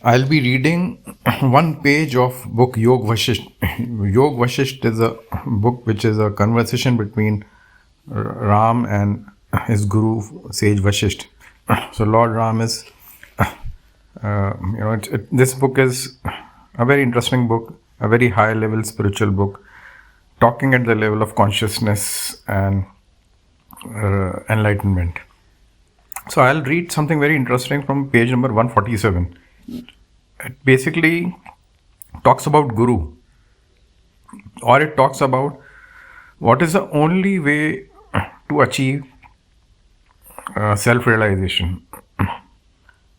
I'll be reading one page of book Yog Vashisth. Yog Vashisth is a book which is a conversation between Ram and his Guru Sage Vashisth. So Lord Ram is, this book is a very interesting book, a very high level spiritual book, talking at the level of consciousness and enlightenment. So I'll read something very interesting from page number 147. It basically talks about Guru, or it talks about what is the only way to achieve self-realization.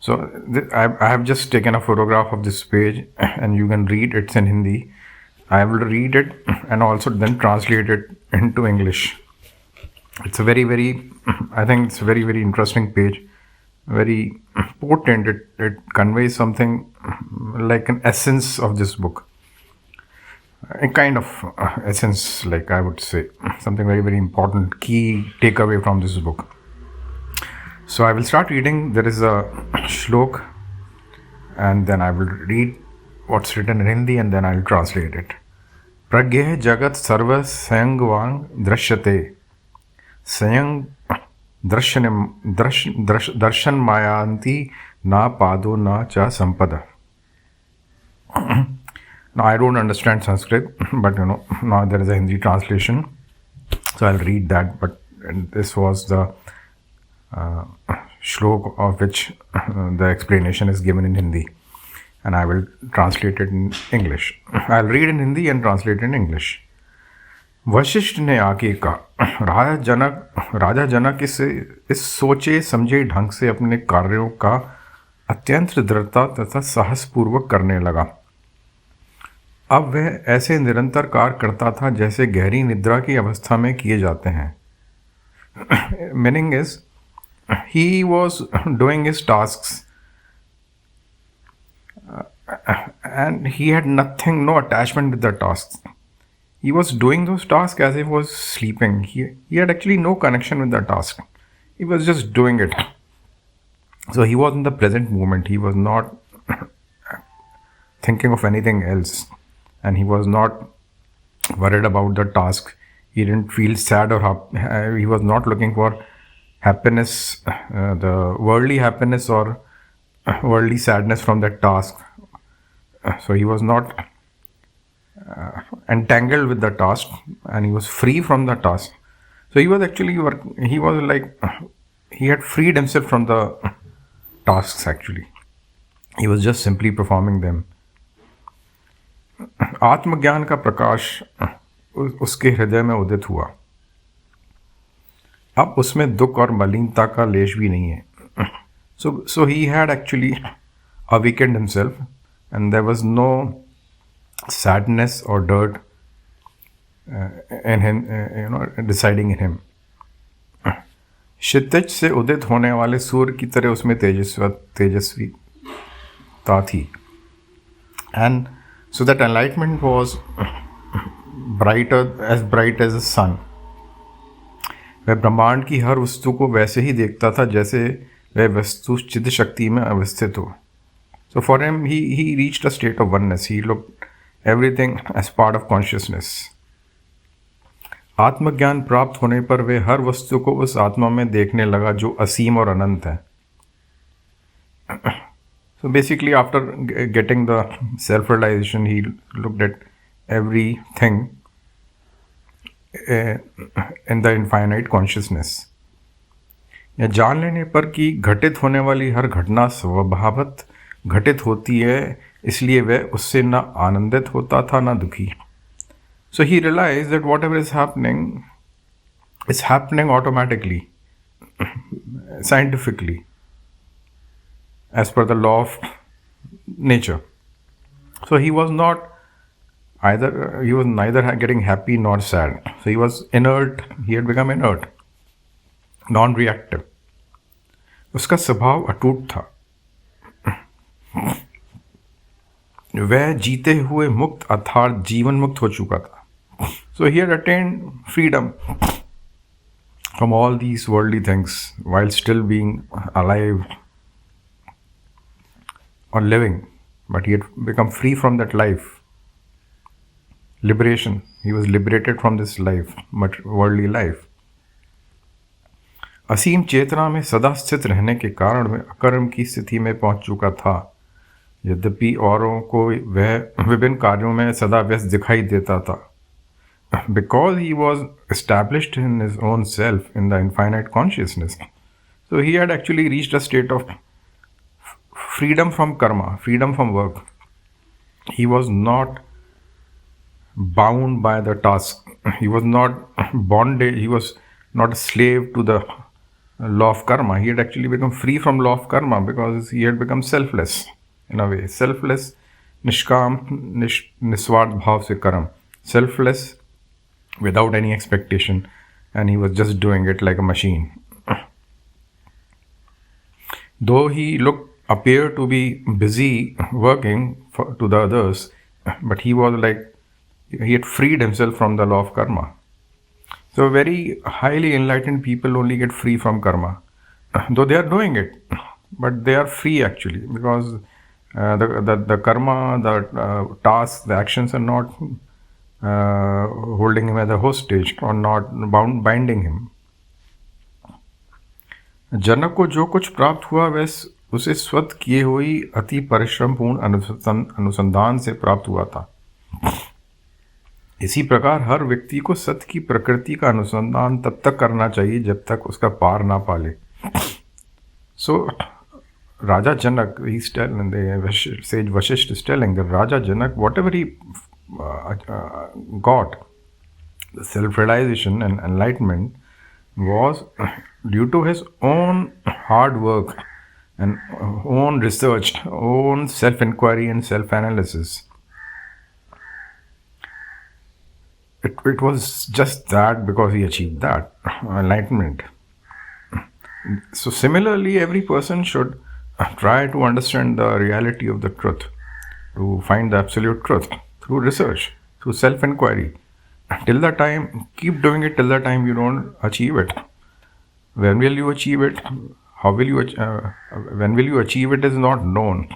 So I have just taken a photograph of this page and you can read. It's in Hindi. I will read it and also then translate it into English. It's a very, I think it's a very, very interesting page. Very potent. It conveys something like an essence of this book. A kind of essence, like I would say. Something very, very important, key takeaway from this book. So I will start reading. There is a shlok and then I will read what's written in Hindi and then I will translate it. Pragya jagat sarva sayangvang drishyate sayang darshan mayanti na pado na cha sampada. Now I don't understand Sanskrit, but now there is a Hindi translation, so I'll read that. But this was the shlok of which the explanation is given in Hindi, and I will translate it in English. I'll read in Hindi and translate it in English. Vashishtha ने आके कहा, राजा जनक इस सोचे समझे ढंग से अपने कार्यों का अत्यंत दृढ़ता तथा साहसपूर्वक करने लगा। अब वह ऐसे निरंतर कार्य करता था जैसे गहरी निद्रा की अवस्था में किए जाते हैं। Meaning is he was doing his tasks and he had nothing, no attachment with the tasks. He was doing those tasks as if he was sleeping. He had actually no connection with the task. He was just doing it. So he was in the present moment. He was not thinking of anything else. And he was not worried about the task. He didn't feel sad or he was not looking for happiness, the worldly happiness or worldly sadness from that task. So he was not entangled with the task and he was free from the task. So he was actually he had freed himself from the tasks actually. He was just simply performing them. आत्मज्ञान का प्रकाश उसके हृदय में उदित हुआ। अब उसमें दुख और मलिनता का लेश भी नहीं है। So he had actually awakened himself and there was no sadness or dirt in him, deciding in him. क्षितिज से उदित होने वाले सूर्य की तरह उसमें तेजस्वीता थी। And so that enlightenment was bright as the sun. वह ब्रह्मांड की हर वस्तु को वैसे ही देखता था जैसे वह वस्तु चिद शक्ति में अवस्थित हो। So for him, he reached a state of oneness. He looked everything as part of consciousness. आत्मज्ञान प्राप्त होने पर वे हर वस्तु को उस आत्मा में देखने लगा जो असीम और अनंत है। So basically, after getting the self-realization, he looked at everything in the infinite consciousness. यह जान लेने पर कि घटित होने वाली हर घटना स्वभावतः घटित होती है, इसलिए वह उससे न आनंदित होता था न दुखी। So he realized that whatever is happening automatically, scientifically, as per the law of nature. So he was neither getting happy nor sad. So he was inert. He had become inert, non-reactive. उसका स्वभाव अटूट था। वह जीते हुए मुक्त अर्थात जीवन मुक्त हो चुका था। So he had attained freedom from all these worldly things while still being alive or living. but he had become free from that life. Liberation. He was liberated from this life, but worldly life. असीम चेतना में सदा स्थित रहने के कारण में अकर्म की स्थिति में पहुंच चुका था। यद्यपि औरों को वह विभिन्न कार्यों में सदा व्यस्त दिखाई देता था। Because he was established in his own self in the infinite consciousness. So he had actually reached a state of freedom from karma, freedom from work. He was not bound by the task. He was not bonded. He was not a slave to the law of karma. He had actually become free from law of karma because he had become selfless in a way. Selfless, nishkam, niswart bhav se karam. Selfless, without any expectation, and he was just doing it like a machine. Though he appeared to be busy working to the others, but he was like, he had freed himself from the law of karma. So very highly enlightened people only get free from karma, though they are doing it, but they are free actually, because the karma, the tasks, the actions are not holding him as a hostage or not binding him. जनक को जो कुछ प्राप्त हुआ वह उसे स्वतः किए हुई अति परिश्रम पूर्ण अनुसंधान से प्राप्त हुआ था। इसी प्रकार हर व्यक्ति को सत्य की प्रकृति का अनुसंधान तब तक करना चाहिए जब तक उसका पार ना पाले। So Raja Janak, he's telling, the Sage Vashisth is telling that Raja Janak, whatever he got, the self-realization and enlightenment, was due to his own hard work and own research, own self-inquiry and self-analysis. It was just that because he achieved that enlightenment. So similarly, every person should try to understand the reality of the truth, to find the absolute truth through research, through self-inquiry. Till the time, keep doing it till the time you don't achieve it. When will you achieve it? How will you? When will you achieve it is not known,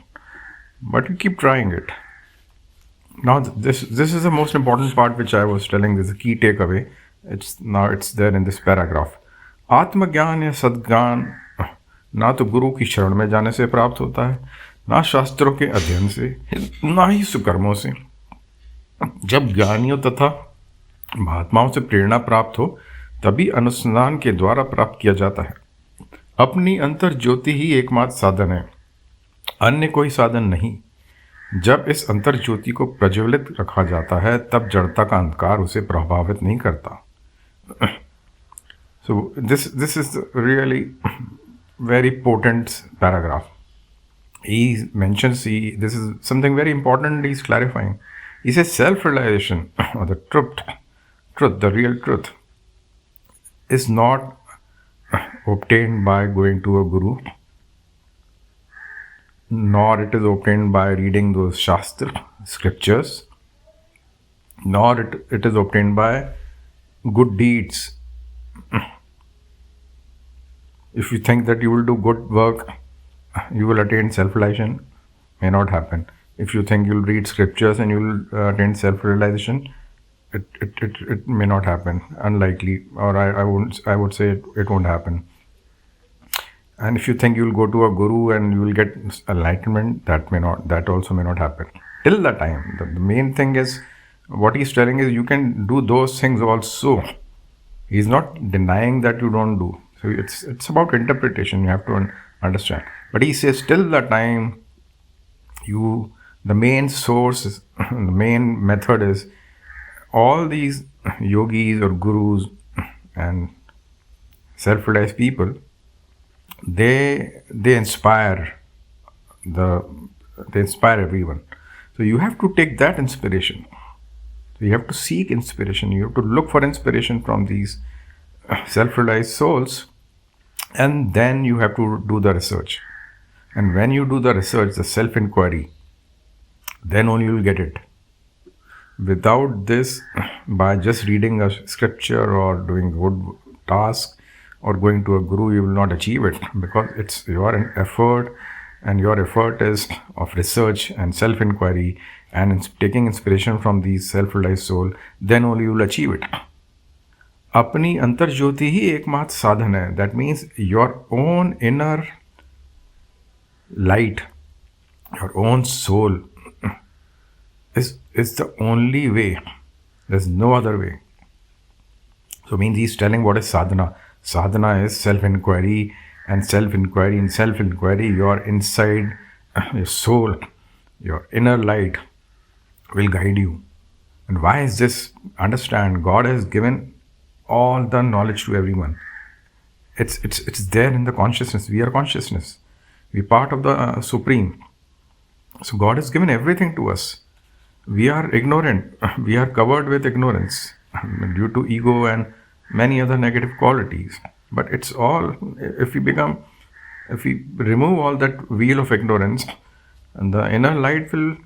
but you keep trying it. Now this is the most important part which I was telling. This is a key takeaway. It's there in this paragraph. आत्मज्ञान या सद्ज्ञान ना तो गुरु की शरण में जाने से प्राप्त होता है, ना शास्त्रों के अध्ययन से, ना ही सुकर्मों से। जब ज्ञानियों तथा महात्माओं से प्रेरणा प्राप्त हो तभी अनुसंधान के द्वारा प्राप्त किया जाता है। अपनी अंतर ज्योति ही एकमात्र साधन है, अन्य कोई साधन नहीं। जब इस अंतर ज्योति को प्रज्वलित रखा जाता है तब जड़ता का अंधकार उसे प्रभावित नहीं करता। So this is really very potent paragraph. He mentions, this is something very important he's clarifying. He says self-realization, or the truth, the real truth, is not obtained by going to a guru, nor it is obtained by reading those shastra, scriptures, nor it is obtained by good deeds. If you think that you will do good work, you will attain self-realization, may not happen. If you think you'll read scriptures and you will attain self-realization, it may not happen, unlikely, or I would say it won't happen. And if you think you'll go to a guru and you will get enlightenment, that also may not happen. Till the time, the main thing is, what he's telling is you can do those things also. He's not denying that you don't do. So it's about interpretation, you have to understand. But he says till the time the main source, the main method is all these yogis or gurus and self-realized people, they inspire everyone. So you have to take that inspiration. So you have to seek inspiration. You have to look for inspiration from these self-realized souls, and then you have to do the research. And when you do the research, the self-inquiry, then only you will get it. Without this, by just reading a scripture or doing good task or going to a guru, you will not achieve it, because it's your effort and your effort is of research and self-inquiry and taking inspiration from the self-realized soul, then only you will achieve it. अपनी अंतर ज्योति ही एकमात्र साधन है. That means your own inner light, your own soul is the only way. There's no other way. So means he's telling what is sadhana. Sadhana is self-inquiry, and self-inquiry, in self-inquiry, your inside, your soul, your inner light will guide you. And why is this? Understand, God has given all the knowledge to everyone. It's there in the consciousness. We are consciousness. We are part of the Supreme. So God has given everything to us. We are ignorant. We are covered with ignorance due to ego and many other negative qualities. But it's all, if we remove all that wheel of ignorance, and the inner light will,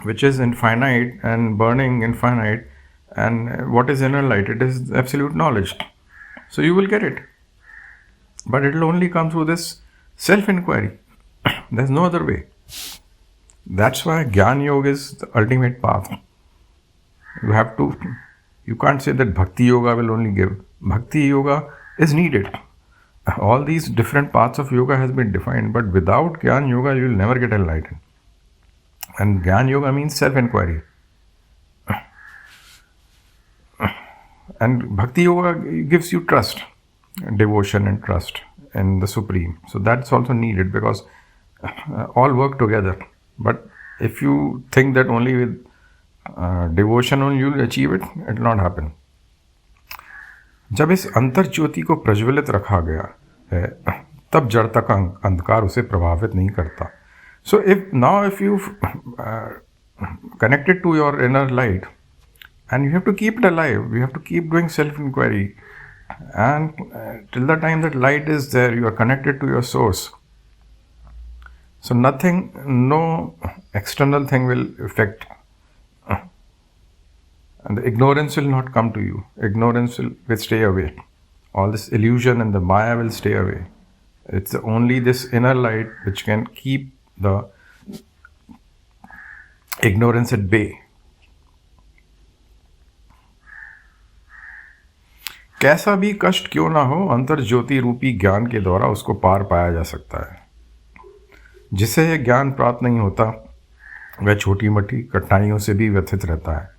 which is infinite and burning infinite, and what is inner light? It is absolute knowledge. So you will get it. But it will only come through this self-inquiry. There's no other way. That's why Jnana Yoga is the ultimate path. You can't say that Bhakti Yoga will only give. Bhakti Yoga is needed. All these different paths of yoga has been defined, but without Jnana Yoga, you will never get enlightened. And Jnana Yoga means self-inquiry. And Bhakti Yoga gives you trust, devotion and trust in the Supreme. So that's also needed, because all work together. But if you think that only with devotion only you will achieve it, it will not happen. जब इस अंतर ज्योति को प्रज्वलित रखा गया है, तब जड़ता का अंधकार उसे प्रभावित नहीं करता. So if you've connected to your inner light, and you have to keep it alive, you have to keep doing self-inquiry, and till the time that light is there, you are connected to your source. So no external thing will affect, and the ignorance will not come to you. Ignorance will stay away. All this illusion and the maya will stay away. It's only this inner light which can keep the ignorance at bay. कैसा भी कष्ट क्यों ना हो, अंतर ज्योति रूपी ज्ञान के द्वारा उसको पार पाया जा सकता है. जिसे यह ज्ञान प्राप्त नहीं होता, वह छोटी मोटी कठिनाइयों से भी व्यथित रहता है.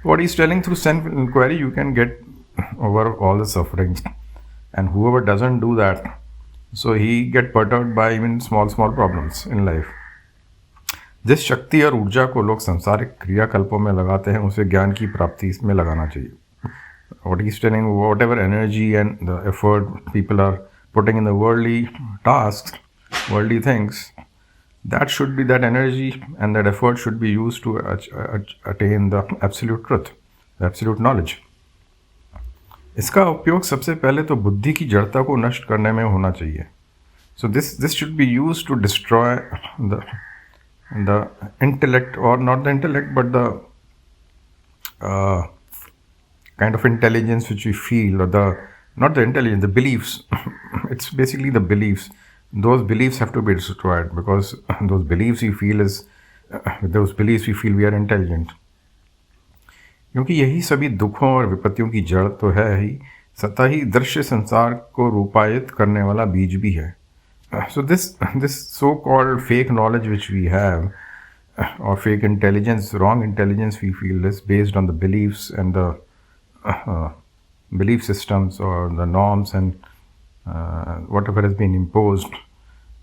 What he's telling, through self-inquiry, you can get over all the sufferings. And whoever doesn't do that, so he get perturbed by even small problems in life. जिस शक्ति और ऊर्जा को लोग संसारिक क्रियाकल्पों में लगाते हैं, उसे ज्ञान की प्राप्ति में लगाना चाहिए. What he's telling, whatever energy and the effort people are putting in the worldly tasks, worldly things, that energy and that effort should be used to attain the absolute truth, the absolute knowledge. इसका उपयोग सबसे पहले तो बुद्धि की जड़ता को नष्ट करने में होना चाहिए. So this should be used to destroy the intellect, or not the intellect, but the kind of intelligence which we feel, or not the intelligence, the beliefs. It's basically the beliefs. Those beliefs have to be destroyed, because those beliefs we feel we are intelligent. क्योंकि यही सभी दुखों और विपत्तियों की जड़ तो है ही, सता ही दृश्य संसार को रूपायित करने वाला बीज भी है. So this so-called fake knowledge which we have, or fake intelligence, wrong intelligence we feel, is based on the beliefs and the belief systems or the norms and whatever has been imposed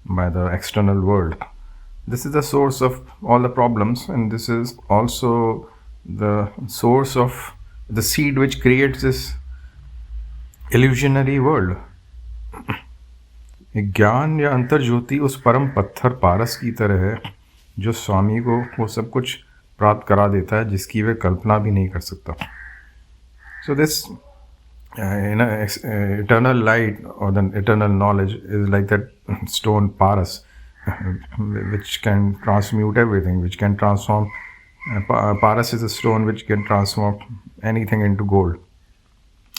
by the external world. This is the source of all the problems, and this is also the source of the seed which creates this illusionary world. ज्ञान या अंतर ज्योति उस परम पत्थर पारस की तरह है, जो स्वामी को वो सब कुछ प्राप्त करा देता है जिसकी वे कल्पना भी नहीं कर सकता. So this eternal light or the eternal knowledge is like that stone paras, which can transmute everything, which can transform. Paras is a stone which can transform anything into gold.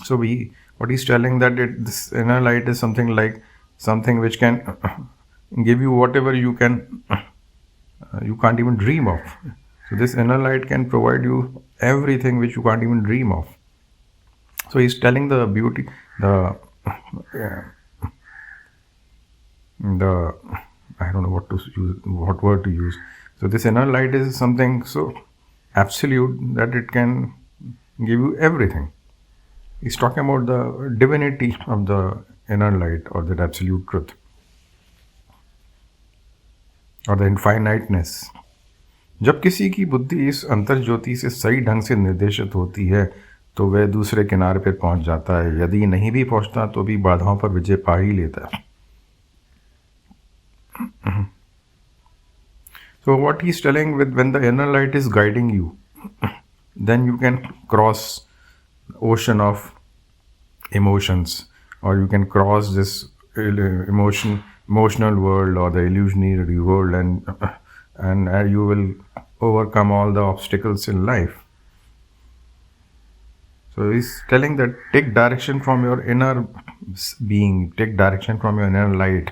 So what he's telling, that this inner light is something which can give you whatever you can't even dream of. So this inner light can provide you everything which you can't even dream of. So he's telling the beauty, the I don't know what word to use. So this inner light is something so absolute that it can give you everything. He's talking about the divinity of the inner light, or that absolute truth, or the infiniteness. जब किसी की बुद्धि इस अंतर ज्योति से सही ढंग से निर्देशित होती है तो वह दूसरे किनारे पर पहुंच जाता है. यदि नहीं भी पहुंचता तो भी बाधाओं पर विजय पा ही लेता है. So what he's telling, with when the inner light is guiding you, then you can cross ocean of emotions, or you can cross this emotional world or the illusionary world, and you will overcome all the obstacles in life. So he's telling that take direction from your inner being, take direction from your inner light,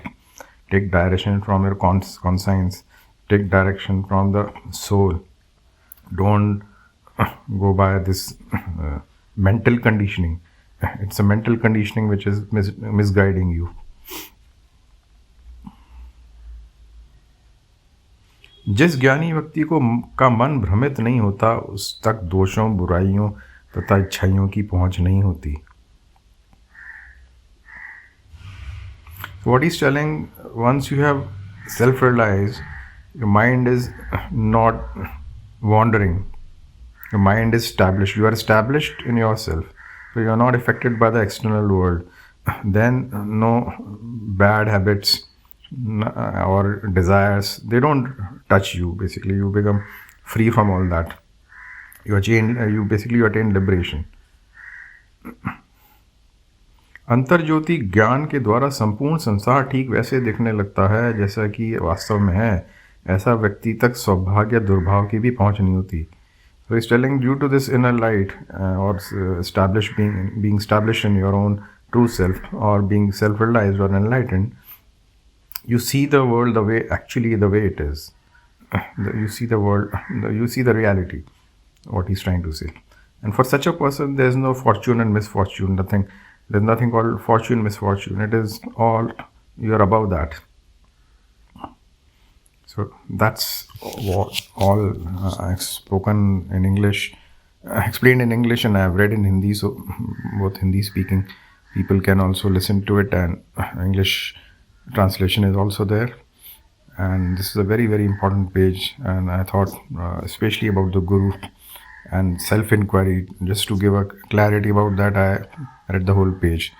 take direction from your conscience, take direction from the soul. Don't go by this mental conditioning. It's a mental conditioning which is misguiding you. जिस ज्ञानी व्यक्ति का मन भ्रमित नहीं होता उस तक दोषों, बुराइयों तथा इच्छाइयों की पहुंच नहीं होती. What he's telling, once you have self-realized, your mind is not wandering. Your mind is established. You are established in yourself. So you are not affected by the external world. Then no bad habits or desires, they don't touch you. Basically, you become free from all that. You attain liberation. अंतर ज्योति ज्ञान के द्वारा संपूर्ण संसार ठीक वैसे दिखने लगता है जैसा कि वास्तव में है. ऐसा व्यक्ति तक सौभाग्य दुर्भाव की भी पहुंच नहीं होती. So he's telling, due to this inner light or being established in your own true self, or being self-realized or enlightened, you see the world the way it is. You see the world, you see the reality, what he's trying to say. And for such a person, there's no fortune and misfortune, there's nothing called fortune, misfortune. It is all, you're above that. So that's all I've spoken in English, explained in English, and I've read in Hindi. So both Hindi speaking people can also listen to it, and English translation is also there. And this is a very, very important page. And I thought, especially about the Guru and self-inquiry, just to give a clarity about that, I read the whole page.